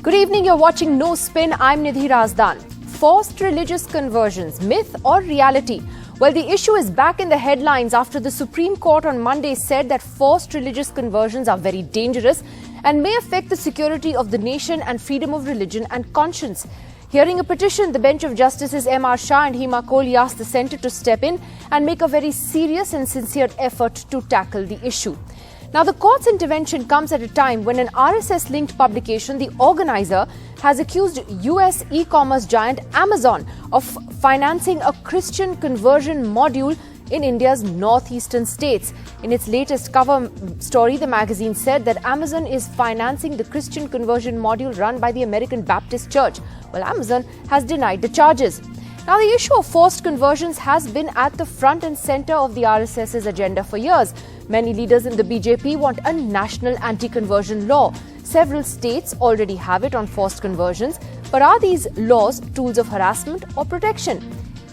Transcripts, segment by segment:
Good evening, you're watching No Spin. I'm Nidhi Razdan. Forced religious conversions, myth or reality? Well, the issue is back in the headlines after the Supreme Court on Monday said that forced religious conversions are very dangerous and may affect the security of the nation and freedom of religion and conscience. Hearing a petition, the bench of Justices M.R. Shah and Hima Kohli asked the centre to step in and make a very serious and sincere effort to tackle the issue. Now, the court's intervention comes at a time when an RSS-linked publication, the organizer, has accused US e-commerce giant Amazon of financing a Christian conversion module in India's northeastern states. In its latest cover story, the magazine said that Amazon is financing the Christian conversion module run by the American Baptist Church. Well, Amazon has denied the charges. Now, the issue of forced conversions has been at the front and centre of the RSS's agenda for years. Many leaders in the BJP want a national anti-conversion law. Several states already have it on forced conversions. But are these laws tools of harassment or protection?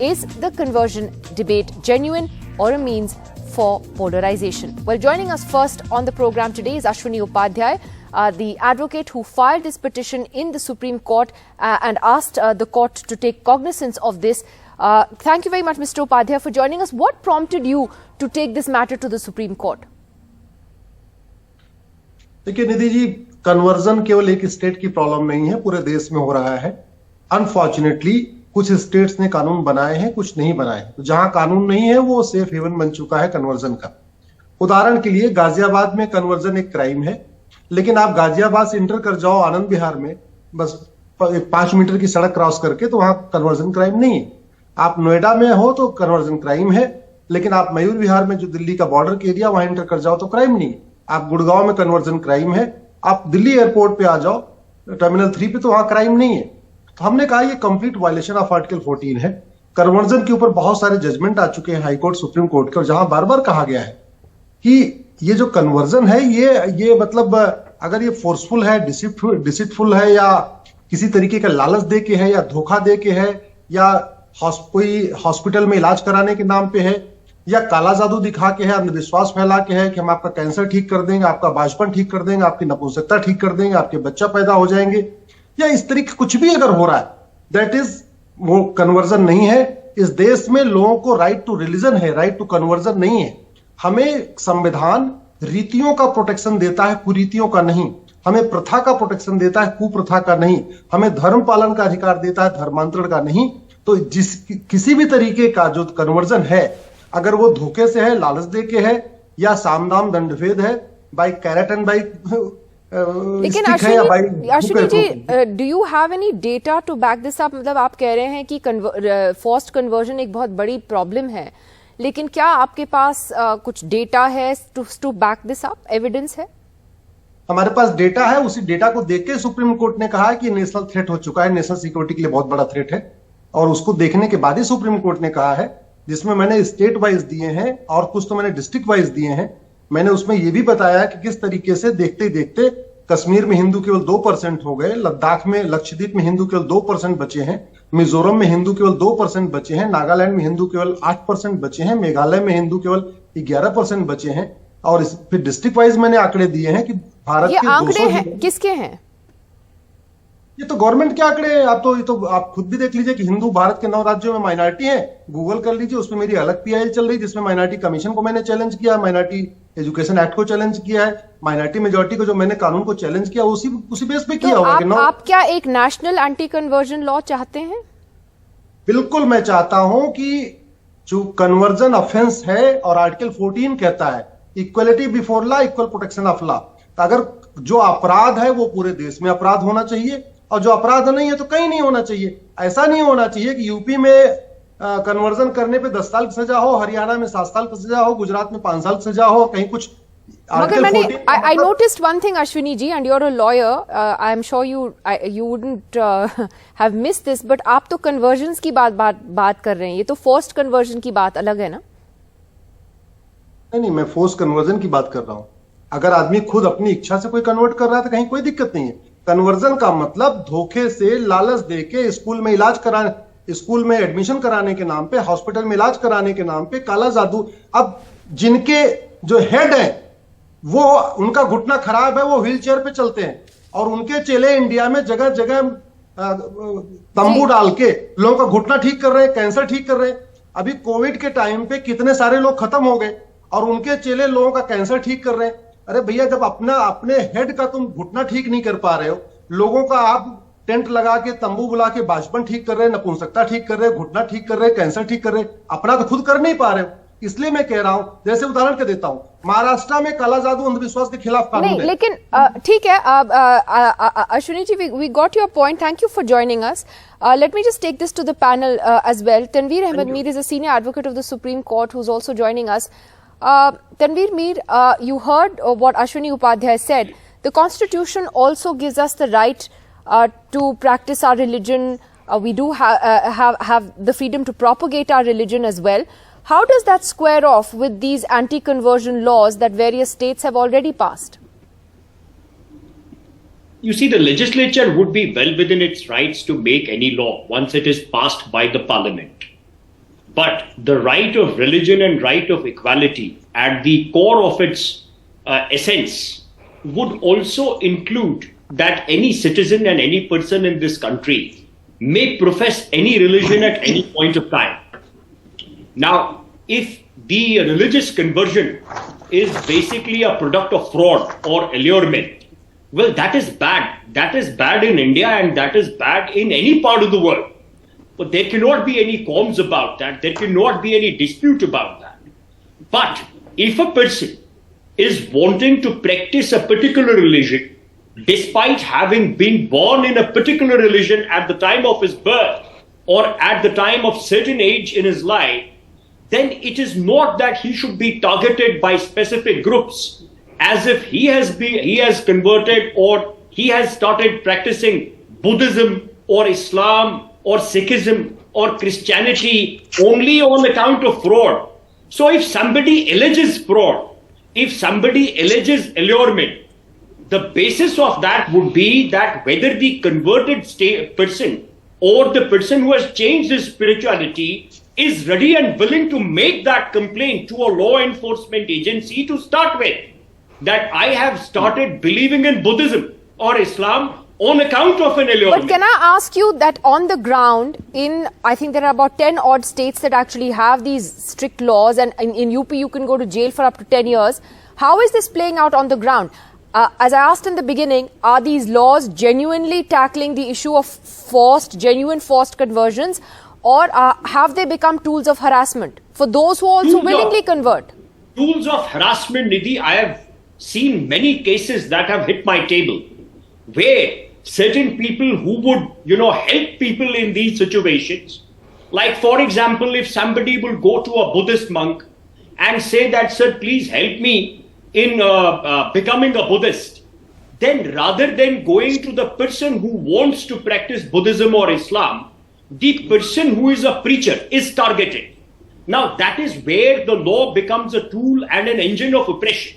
Is the conversion debate genuine or a means for polarization? Well, joining us first on the program today is Ashwini Upadhyay, the advocate who filed this petition in the Supreme Court and asked the court to take cognizance of this. Thank you very much, Mr. Upadhyay, for joining us. What prompted you to take this matter to the Supreme Court? देखिए Nidhi ji, conversion केवल एक state की problem नहीं है, पूरे देश में हो रहा है। अनफॉर्चुनेटली कुछ स्टेट्स ने कानून बनाए हैं, कुछ नहीं बनाए। तो जहां कानून नहीं है वो सेफ हेवन बन चुका है कन्वर्जन का। उदाहरण के लिए गाजियाबाद में कन्वर्जन एक क्राइम है, लेकिन आप गाजियाबाद से इंटर कर जाओ आनंद विहार में, बस 5 मीटर की सड़क क्रॉस करके, तो वहां कन्वर्जन क्राइम नहीं है। आप नोएडा में हो तो कन्वर्जन क्राइम है, लेकिन आप मयूर विहार में जो दिल्ली का बॉर्डर के एरिया वहां इंटर कर जाओ तो क्राइम नहीं है। आप गुड़गांव में कन्वर्जन क्राइम है, आप दिल्ली एयरपोर्ट पे आ जाओ टर्मिनल 3 पे, तो वहां क्राइम नहीं है। तो हमने कहा ये कंप्लीट वायलेशन ऑफ आर्टिकल 14 है। कन्वर्जन के ऊपर बहुत सारे जजमेंट आ चुके हैं हाईकोर्ट, सुप्रीम कोर्ट के, और जहां बार बार कहा गया है कि ये जो कन्वर्जन है ये मतलब अगर ये फोर्सफुल है, डिसिटफुल है, या किसी तरीके का लालच दे के है, या धोखा दे के है, या कोई हॉस्पिटल में इलाज कराने के नाम पे है, या काला जादू दिखा के है, अंधविश्वास फैला के है कि हम आपका कैंसर ठीक कर देंगे, आपका बांझपन ठीक कर देंगे, आपकी नपुंसकता ठीक कर देंगे, आपके बच्चा पैदा हो जाएंगे, या इस तरीके कुछ भी अगर हो रहा है, दैट इज वो कन्वर्जन नहीं है। इस देश में लोगों को राइट टू रिलीजन है, राइट टू कन्वर्जन नहीं है। हमें संविधान रीतियों का प्रोटेक्शन देता है, कुरीतियों का नहीं। हमें प्रथा का प्रोटेक्शन देता है, कुप्रथा का नहीं। हमें धर्म पालन का अधिकार देता है, धर्मांतरण का नहीं। तो किसी भी तरीके का जो कन्वर्जन है, अगर वो धोखे से है, लालच दे के है, या सामदाम दंडभेद है, बाई कैरेट एंड बाई लेकिन Ashwini ji, do you have any data to back this up? मतलब आप कह रहे हैं कि फोर्स्ड कन्वर्जन एक बहुत बड़ी प्रॉब्लम है, लेकिन क्या आपके पास कुछ डेटा है to back this up, evidence है? हमारे पास डेटा है। उसी डेटा को देख के सुप्रीम कोर्ट ने कहा है कि नेशनल थ्रेट हो चुका है, नेशनल सिक्योरिटी के लिए बहुत बड़ा थ्रेट है, और उसको देखने के बाद ही सुप्रीम कोर्ट ने कहा है, जिसमें मैंने स्टेट वाइज दिए हैं और कुछ तो मैंने डिस्ट्रिक्ट वाइज दिए हैं। मैंने उसमें यह भी बताया कि किस तरीके से देखते देखते कश्मीर में हिंदू केवल 2% हो गए, लद्दाख में, लक्षद्वीप में हिंदू केवल 2% बचे हैं, मिजोरम में हिंदू केवल 2% बचे हैं, नागालैंड में हिंदू केवल 8% बचे हैं, मेघालय में हिंदू केवल 11% बचे हैं। और फिर डिस्ट्रिक्ट वाइज मैंने आंकड़े दिए हैं कि भारत के आंकड़े हैं, किसके हैं? ये तो गवर्नमेंट के आंकड़े हैं। आप खुद भी देख लीजिए कि हिंदू भारत के 9 राज्यों में माइनॉरिटी है। गूगल कर लीजिए, उसमें मेरी अलग पीआईएल चल रही है, जिसमें माइनॉरिटी कमीशन को मैंने चैलेंज किया, माइनॉरिटी एजुकेशन एक्ट को चैलेंज किया है, माइनॉरिटी मेजोरिटी को जो मैंने कानून को चैलेंज किया उसी बेस पे किया होगा। आप क्या एक नेशनल एंटी कन्वर्जन लॉ चाहते हैं? बिल्कुल, मैं चाहता हूं कि जो कन्वर्जन ऑफेंस है, और आर्टिकल 14 कहता है equality before law, equal protection of law. अगर जो अपराध है वो पूरे देश में अपराध होना चाहिए, और जो अपराध नहीं है तो कहीं नहीं होना चाहिए। ऐसा नहीं होना चाहिए कि यूपी में कन्वर्जन करने पे 10 साल की सजा हो, हरियाणा में 7 साल की सजा हो, गुजरात में 5 साल की सजा हो, कहीं कुछ। मगर मैंने I noticed one thing, Ashwini ji, and you're a lawyer. I am sure you wouldn't have missed this, but आप तो कन्वर्जन्स की बात कर रहे हैं। ये तो फोर्स्ड कन्वर्जन की बात अलग है ना? नहीं, मैं फोर्स कन्वर्जन की बात कर रहा हूं। अगर आदमी खुद अपनी इच्छा से कोई कन्वर्ट कर रहा है तो कहीं कोई दिक्कत नहीं है। कन्वर्जन का मतलब धोखे से, लालच देके स्कूल में इलाज कराने, स्कूल में एडमिशन कराने के नाम पे, हॉस्पिटल में इलाज कराने के नाम पे, काला जादू। अब जिनके जो हेड है वो, उनका घुटना खराब है, वो व्हील चेयर पे चलते हैं, और उनके चेले इंडिया में जगह जगह तंबू डाल के लोगों का घुटना ठीक कर रहे हैं, कैंसर ठीक कर रहे हैं। अभी कोविड के टाइम पे कितने सारे लोग खत्म हो गए और उनके चेले लोगों का कैंसर ठीक कर रहे हैं। अरे भैया, जब अपने हेड का तुम घुटना ठीक नहीं कर पा रहे हो, लोगों का आप टेंट लगा के तंबू बुला के बाजपन ठीक कर रहे हैं, नपुंसकता ठीक कर रहे हैं, घुटना ठीक कर रहे हैं, कैंसर ठीक कर रहे हैं, अपना तो खुद कर नहीं पा रहे हो। इसलिए मैं कह रहा हूं, जैसे उदाहरण के देता हूं, महाराष्ट्र में काला जादू अंधविश्वास के खिलाफ कानून है। लेकिन ठीक है, Ashwini ji, we got your point. Thank you for joining us. Let me just take this to the panel as well. Tanveer Ahmed Mir is a senior advocate of the Supreme Court who's also joining us. Tanveer Mir, you heard what Ashwini Upadhyay said. The Constitution also gives us the right to practice our religion. We do have the freedom to propagate our religion as well. How does that square off with these anti-conversion laws that various states have already passed? You see, the legislature would be well within its rights to make any law once it is passed by the parliament. But the right of religion and right of equality at the core of its essence would also include that any citizen and any person in this country may profess any religion at any point of time. Now, if the religious conversion is basically a product of fraud or allurement, well, that is bad. That is bad in India and that is bad in any part of the world. But there cannot be any qualms about that. There cannot be any dispute about that. But if a person is wanting to practice a particular religion, despite having been born in a particular religion at the time of his birth or at the time of certain age in his life, then it is not that he should be targeted by specific groups as if he has converted or he has started practicing Buddhism or Islam or Sikhism or Christianity only on account of fraud. So if somebody alleges fraud, if somebody alleges allurement, the basis of that would be that whether the converted person or the person who has changed his spirituality is ready and willing to make that complaint to a law enforcement agency to start with, that I have started believing in Buddhism or Islam on account of an allurement. But can I ask you that on the ground, I think there are about 10 odd states that actually have these strict laws, and in UP you can go to jail for up to 10 years. How is this playing out on the ground? As I asked in the beginning, are these laws genuinely tackling the issue of genuine forced conversions, or have they become tools of harassment for those who also willingly convert? Tools of harassment, Nidhi, I have seen many cases that have hit my table where certain people who would, help people in these situations, like for example, if somebody will go to a Buddhist monk and say that, sir, please help me in becoming a Buddhist, then rather than going to the person who wants to practice Buddhism or Islam, the person who is a preacher is targeted. Now that is where the law becomes a tool and an engine of oppression.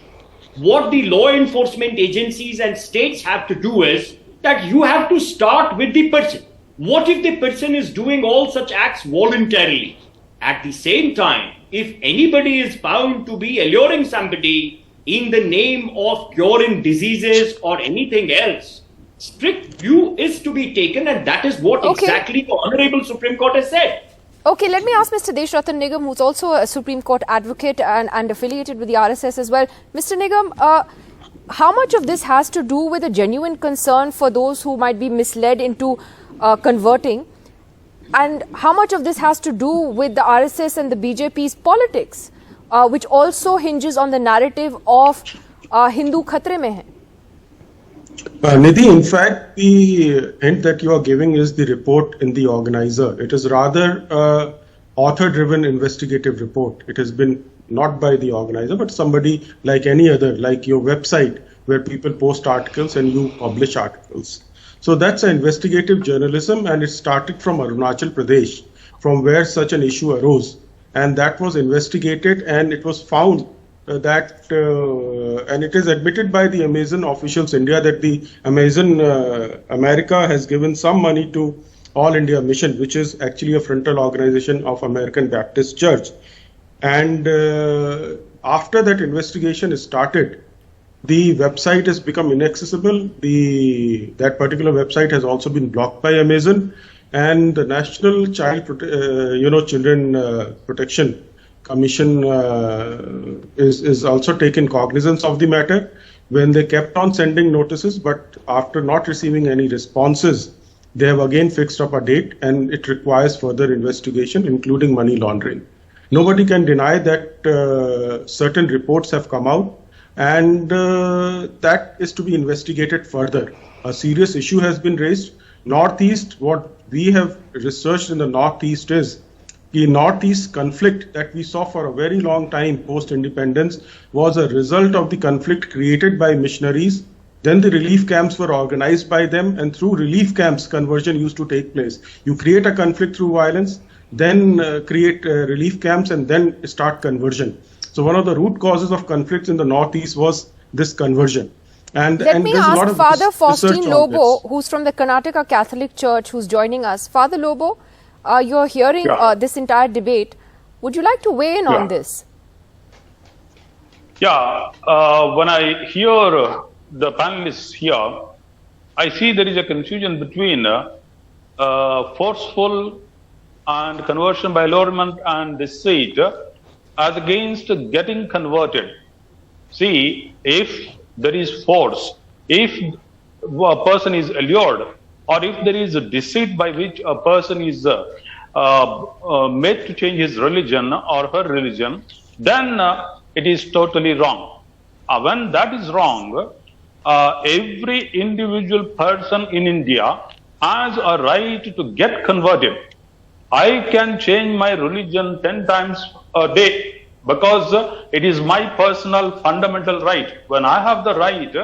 What the law enforcement agencies and states have to do is that you have to start with the person. What if the person is doing all such acts voluntarily? At the same time, if anybody is found to be alluring somebody in the name of curing diseases or anything else, strict view is to be taken, and that is what exactly the Honorable Supreme Court has said. Okay, let me ask Mr. Deshratan Nigam, who's also a Supreme Court advocate and affiliated with the RSS as well. Mr. Nigam, how much of this has to do with a genuine concern for those who might be misled into converting? And how much of this has to do with the RSS and the BJP's politics, which also hinges on the narrative of Hindu Khatre mein hai? Nidhi, in fact, the hint that you are giving is the report in the organizer. It is rather an author-driven investigative report. It has been not by the organizer, but somebody like any other, like your website, where people post articles and you publish articles. So that's an investigative journalism, and it started from Arunachal Pradesh, from where such an issue arose. And that was investigated, and it was found that, and it is admitted by the Amazon officials India, that the Amazon America has given some money to All India Mission, which is actually a frontal organization of American Baptist Church. And after that investigation is started, The website has become inaccessible. That particular website has also been blocked by Amazon, and the National Children Protection Commission is also taken cognizance of the matter when they kept on sending notices, but after not receiving any responses, they have again fixed up a date, and it requires further investigation, including money laundering. Nobody can deny that certain reports have come out, and that is to be investigated further. A serious issue has been raised. Northeast, what we have researched in the Northeast is the Northeast conflict that we saw for a very long time post-independence was a result of the conflict created by missionaries. Then the relief camps were organized by them, and through relief camps, conversion used to take place. You create a conflict through violence, then create relief camps, and then start conversion. So one of the root causes of conflicts in the Northeast was this conversion. Let me ask Father Faustine Lobo, who's from the Karnataka Catholic Church, who's joining us. Father Lobo, you're hearing this entire debate. Would you like to weigh in on this? Yeah, when I hear the panelists here, I see there is a confusion between forceful and conversion by allurement and deceit as against getting converted. See, if there is force, if a person is allured, or if there is a deceit by which a person is made to change his religion or her religion, then it is totally wrong. When that is wrong, every individual person in India has a right to get converted. I can change my religion 10 times a day because it is my personal fundamental right. When I have the right,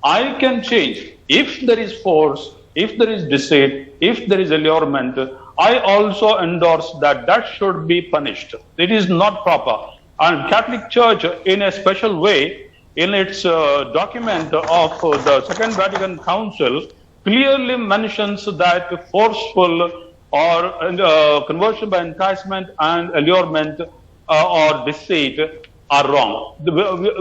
I can change. If there is force, if there is deceit, if there is allurement, I also endorse that that should be punished. It is not proper. And Catholic Church, in a special way, in its document of the Second Vatican Council, clearly mentions that forceful or conversion by enticement and allurement or deceit are wrong.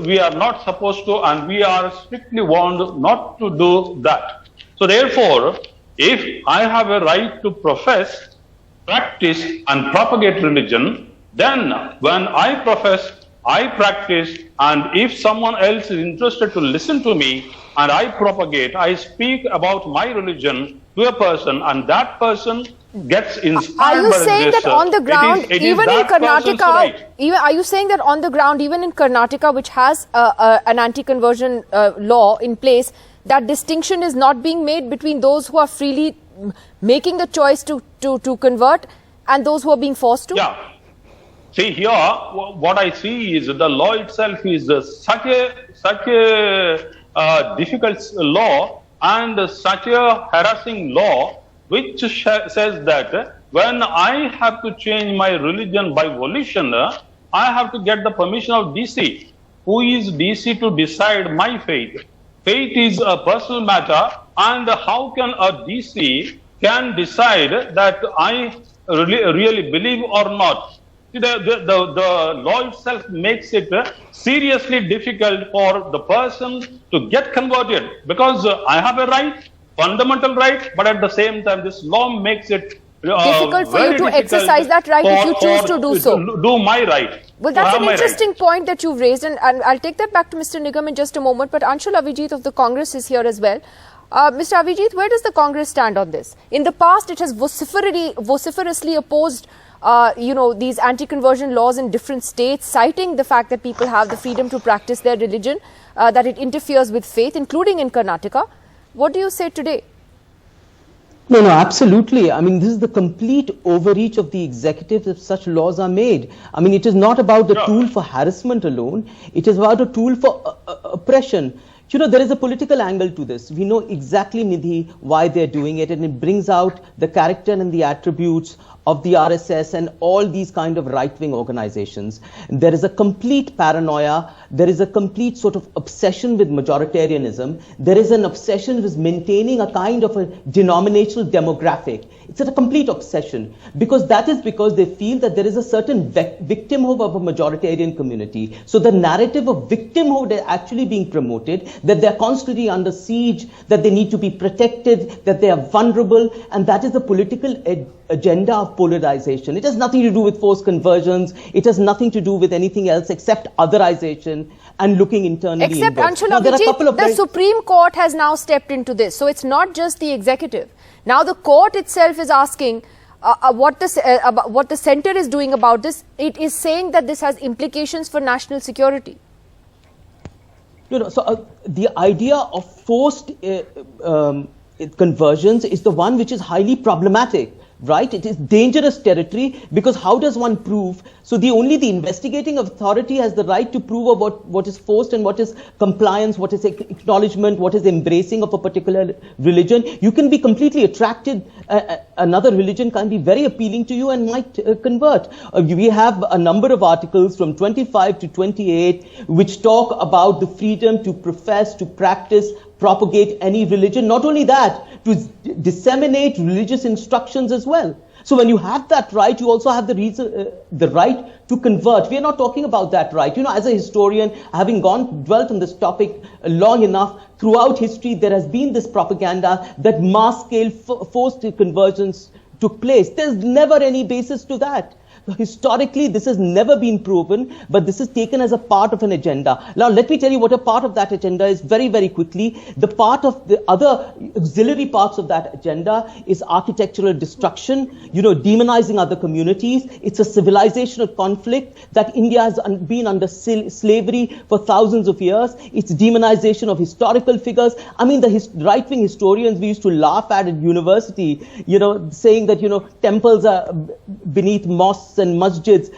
We are not supposed to, and we are strictly warned not to do that. So therefore, if I have a right to profess, practice and propagate religion, then when I profess, I practice, and if someone else is interested to listen to me and I propagate, I speak about my religion to a person, and that person gets inspired. Are you saying that on the ground, even in Karnataka, are you saying that on the ground, even in Karnataka, which has an anti-conversion law in place, that distinction is not being made between those who are freely making the choice to convert and those who are being forced to? Yeah. See here, what I see is the law itself is such a difficult law and such a harassing law, which says that when I have to change my religion by volition, I have to get the permission of DC. Who is DC to decide my faith? Faith is a personal matter, and how can a DC can decide that I really believe or not? The law itself makes it seriously difficult for the person to get converted, because I have a right, fundamental right, but at the same time this law makes it difficult for you to exercise that right if you choose to do so. Do my right. Well, that's an interesting point that you've raised, and I'll take that back to Mr. Nigam in just a moment, but Anshul Avijit of the Congress is here as well. Mr. Avijit, where does the Congress stand on this? In the past, it has vociferously opposed these anti-conversion laws in different states, citing the fact that people have the freedom to practice their religion, that it interferes with faith, including in Karnataka. What do you say today? No, absolutely. I mean, this is the complete overreach of the executive if such laws are made. I mean, it is not about the tool for harassment alone. It is about a tool for oppression. There is a political angle to this. We know exactly, Nidhi, why they're doing it, and it brings out the character and the attributes of the RSS and all these kind of right-wing organizations. There is a complete paranoia. There is a complete sort of obsession with majoritarianism. There is an obsession with maintaining a kind of a denominational demographic. It's a complete obsession because they feel that there is a certain victimhood of a majoritarian community. So the narrative of victimhood is actually being promoted, that they're constantly under siege, that they need to be protected, that they are vulnerable, and that is the political agenda of polarization. It has nothing to do with forced conversions. It has nothing to do with anything else except otherization and looking internally. Except, inwards. Anshul Abhijit, the Supreme Court has now stepped into this. So it's not just the executive. Now the court itself is asking what the centre is doing about this. It is saying that this has implications for national security. The idea of forced conversions is the one which is highly problematic. Right? It is dangerous territory because how does one prove? So the investigating authority has the right to prove about what is forced and what is compliance, what is acknowledgement, what is embracing of a particular religion. You can be completely attracted. Another religion can be very appealing to you and might convert. We have a number of articles from 25 to 28 which talk about the freedom to profess, to practice, propagate any religion. Not only that, to disseminate religious instructions as well. So when you have that right, you also have the right to convert. We are not talking about that right. As a historian, having dwelt on this topic long enough, throughout history, there has been this propaganda that mass-scale forced conversions took place. There's never any basis to that. Historically, this has never been proven, but this is taken as a part of an agenda. Now, let me tell you what a part of that agenda is very, very quickly. The part of the other auxiliary parts of that agenda is architectural destruction, demonizing other communities. It's a civilizational conflict that India has been under slavery for thousands of years. It's demonization of historical figures. I mean, the right-wing historians we used to laugh at university, saying that, temples are beneath mosques and masjids.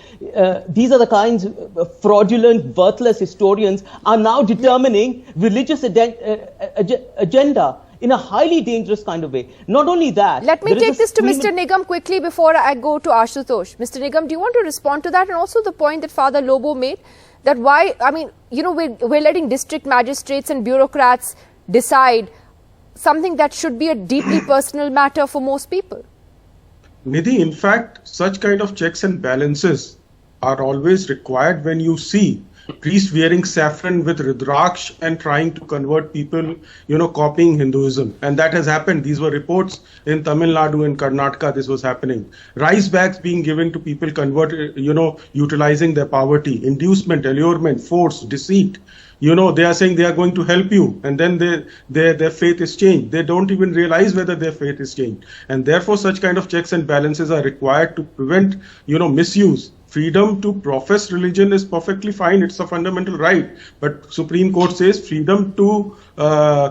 These are the kinds of fraudulent, worthless historians are now determining religious agenda in a highly dangerous kind of way. Not only that... Let me take this to Mr. Nigam quickly before I go to Ashutosh. Mr. Nigam, do you want to respond to that? And also the point that Father Lobo made, that we're letting district magistrates and bureaucrats decide something that should be a deeply personal matter for most people. Nidhi, in fact, such kind of checks and balances are always required when you see priests wearing saffron with Rudraksh and trying to convert people, copying Hinduism. And that has happened. These were reports in Tamil Nadu and Karnataka. This was happening. Rice bags being given to people utilizing their poverty, inducement, allurement, force, deceit. They are saying they are going to help you, and then their faith is changed. They don't even realize whether their faith is changed. And therefore, such kind of checks and balances are required to prevent, misuse. Freedom to profess religion is perfectly fine. It's a fundamental right. But Supreme Court says freedom to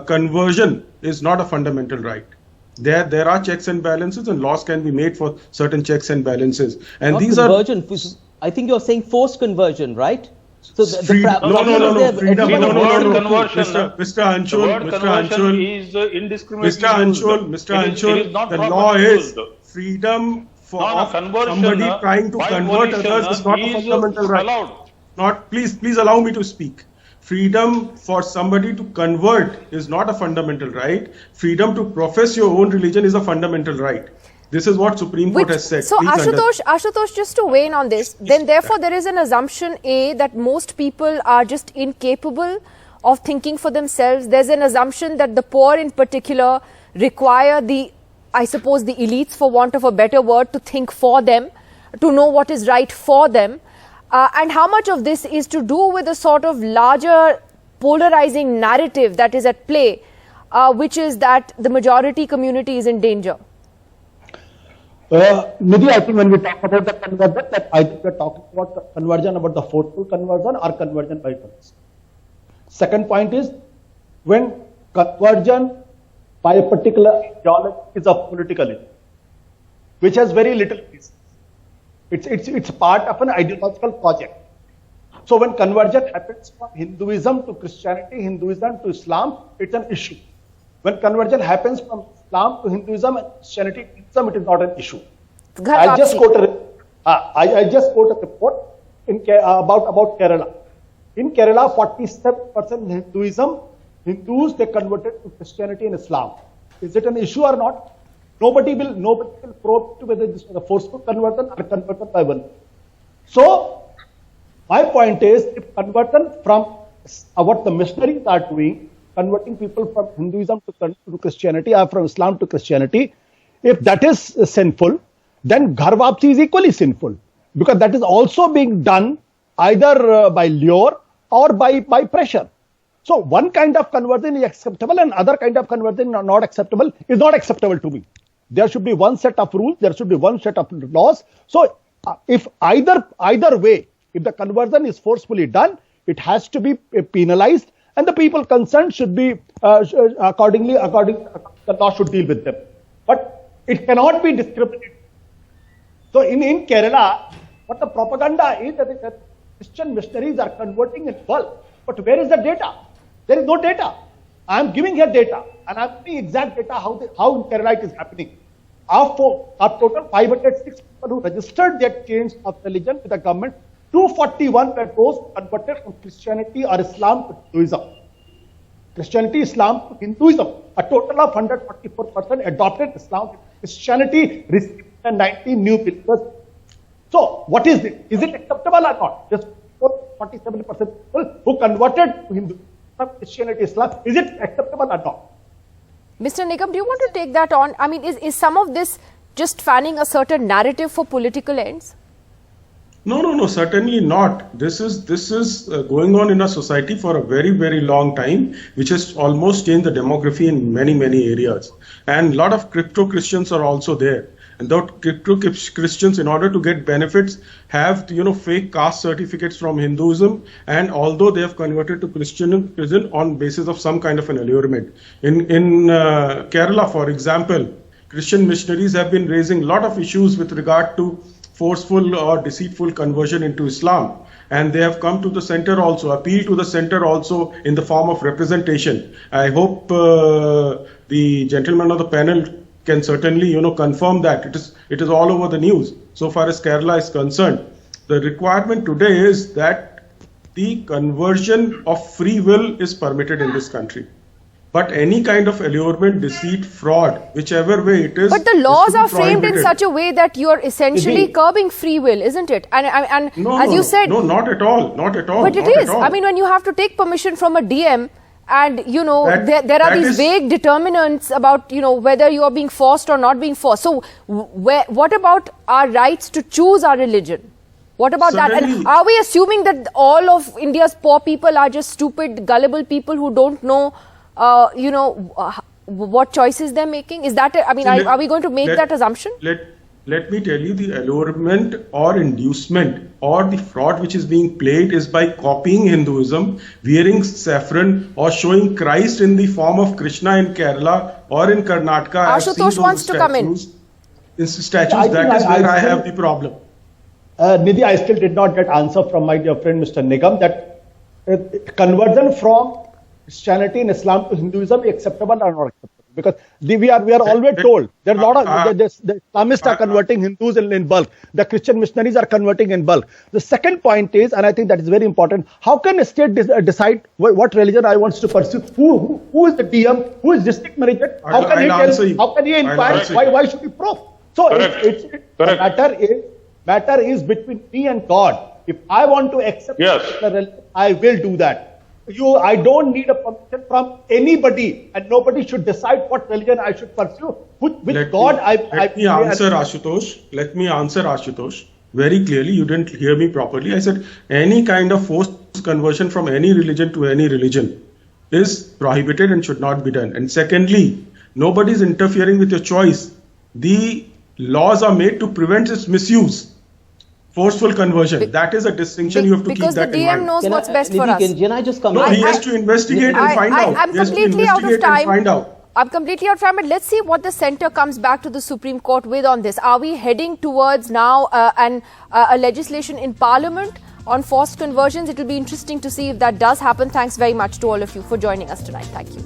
conversion is not a fundamental right. There are checks and balances, and laws can be made for certain checks and balances. And not these conversion. I think you're saying forced conversion, right? So no. Freedom. Mr. Anshul, is indiscriminately Mr. Anshul, the law is freedom for somebody trying to convert others is not a fundamental right. Please allow me to speak. Freedom for somebody to convert is not a fundamental right. Freedom to profess your own religion is a fundamental right. This is what Supreme Court has said. So Ashutosh, just to weigh in on this, then therefore there is an assumption that most people are just incapable of thinking for themselves. There's an assumption that the poor in particular require the elites, for want of a better word, to think for them, to know what is right for them. And how much of this is to do with a sort of larger polarizing narrative that is at play, which is that the majority community is in danger? Nidhi, I think when we talk about the conversion, that I think we're talking about the conversion, about the forceful conversion or conversion by force. Second point is, when conversion by a particular ideology is a political issue, which has very little basis. It's part of an ideological project. So when conversion happens from Hinduism to Christianity, Hinduism to Islam, it's an issue. When conversion happens from Islam to Hinduism and Christianity to Islam, it is not an issue. I just quote a report about Kerala. In Kerala, 47% Hindus they converted to Christianity and Islam. Is it an issue or not? Nobody will probe to whether this was a forceful conversion or conversion by one. So my point is, if conversion from what the missionaries are doing, converting people from Hinduism to Christianity or from Islam to Christianity, if that is sinful, then Ghar Wapsi is equally sinful, because that is also being done either by lure or by pressure. So one kind of conversion is acceptable and other kind of conversion is not acceptable to me. There should be one set of rules, there should be one set of laws. So if either way, if the conversion is forcefully done, it has to be penalized, and the people concerned should be accordingly the law should deal with them. But it cannot be discriminated. So in Kerala, what the propaganda is that Christian missionaries are converting in bulk. But where is the data? There is no data. I am giving here data, and I am giving exact data how in Kerala it is happening. Of total 506 people who registered their change of religion with the government, 241 were those converted from Christianity or Islam to Hinduism. Christianity, Islam to Hinduism. A total of 144% adopted Islam. Christianity received 19 new believers. So what is it? Is it acceptable or not? Just 47% people who converted to Hinduism from Christianity, Islam. Is it acceptable or not? Mr. Nigam, do you want to take that on? I mean, is some of this just fanning a certain narrative for political ends? No, certainly not. This is going on in our society for a very, very long time, which has almost changed the demography in many, many areas. And a lot of crypto Christians are also there. And those crypto Christians, in order to get benefits, have fake caste certificates from Hinduism, and although they have converted to Christian on basis of some kind of an allurement. In Kerala, for example, Christian missionaries have been raising a lot of issues with regard to forceful or deceitful conversion into Islam, and they have come to the center also, appeal to the center also in the form of representation. I hope the gentleman of the panel can certainly confirm that it is all over the news. So far as Kerala is concerned, the requirement today is that the conversion of free will is permitted in this country. But any kind of allurement, deceit, fraud, whichever way it is. But the laws are framed in such a way that you are essentially curbing free will, isn't it? And you said, no, not at all, not at all. But it is. I mean, when you have to take permission from a DM, and there are these vague determinants about whether you are being forced or not being forced. So what about our rights to choose our religion? What about that? And are we assuming that all of India's poor people are just stupid, gullible people who don't know what choices they're making? Is that are we going to make that assumption? Let me tell you, the allurement or inducement or the fraud which is being played is by copying Hinduism, wearing saffron, or showing Christ in the form of Krishna in Kerala or in Karnataka. Ashutosh wants to come in. In statues, that is where I have the problem. Nidhi, I still did not get answer from my dear friend Mr. Nigam that conversion from Christianity and Islam to Hinduism is acceptable or not acceptable? Because we are always told there are a lot of the Islamists are converting Hindus in bulk. The Christian missionaries are converting in bulk. The second point is, and I think that is very important, how can a state decide what religion I want to pursue? Who is the DM? Who is district manager? How can he tell? How can he inquire? Why should he probe? So the matter is between me and God. If I want to accept the religion, I will do that. I don't need a permission from anybody, and nobody should decide what religion I should pursue. Let me answer Ashutosh very clearly. You didn't hear me properly. I said any kind of forced conversion from any religion to any religion is prohibited and should not be done. And secondly, nobody is interfering with your choice. The laws are made to prevent its misuse. Forceful conversion. That is a distinction you have to keep that in mind. Because the DM knows what's best for us. Can I just come in? No, he has to investigate and find out. I'm completely out of time. I'm completely out of time, but let's see what the centre comes back to the Supreme Court with on this. Are we heading towards now a legislation in Parliament? on forced conversions. It will be interesting to see if that does happen. Thanks very much to all of you for joining us tonight. Thank you.